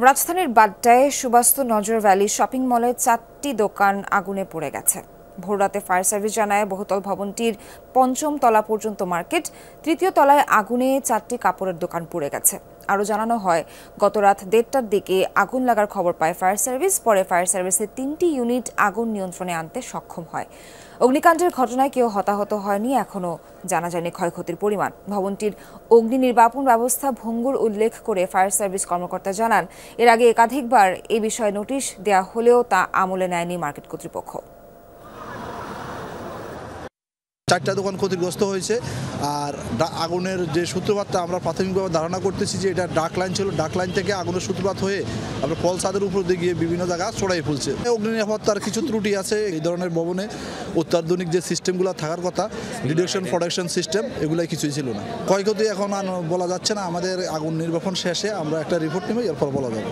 রাজধানীর বাড্ডায় সুবাস্তু নজর valley shopping মলের 4টি দোকান আগুনে পড়ে গেছে। ভোররাতে ফায়ার সার্ভিস জানায় বহুতল ভবনটির ৫ম তলা পর্যন্ত মার্কেট, ৩য় তলায় আগুনে 4টি কাপড়ের দোকান পুড়ে গেছে। আরও জানানো হয়, গত রাত ১:৩০টার দিকে আগুন লাগার খবর পায় ফায়ার সার্ভিস। পরে ফায়ার সার্ভিসের 3টি ইউনিট আগুন নিয়ন্ত্রণে আনতে সক্ষম হয়। অগ্নিকাণ্ডের ঘটনায় কেউ হতাহত হয়নি, এখনও জানা যায়নি ক্ষয়ক্ষতির পরিমাণ। ভবনটির অগ্নি নির্বাপন ব্যবস্থা ভঙ্গুর উল্লেখ করে ফায়ার সার্ভিস কর্মকর্তা জানান, এর আগে একাধিকবার এ বিষয়ে নোটিশ দেওয়া হলেও তা আমলে নেয়নি মার্কেট কর্তৃপক্ষ। 4টা দোকান ক্ষতিগ্রস্ত হয়েছে। আর আগুনের যে সূত্রপাতটা আমরা প্রাথমিকভাবে ধারণা করতেছি যে এটা ডাক লাইন ছিল, ডাক লাইন থেকে আগুনের সূত্রপাত হয়ে আমরা ফল ছাদের উপর দিয়ে গিয়ে বিভিন্ন জায়গা ছড়াই ফেলছে। অগ্নি নিরাপত্তার কিছু ত্রুটি আছে। এই ধরনের ভবনে অত্যাধুনিক যে সিস্টেমগুলো থাকার কথা, ডিটেকশন প্রোটেকশন সিস্টেম, এগুলাই কিছুই ছিল না। ক্ষয়ক্ষতি এখন বলা যাচ্ছে না। আমাদের আগুন নির্বাপন শেষে আমরা একটা রিপোর্ট নেব, এরপর বলা যাবে।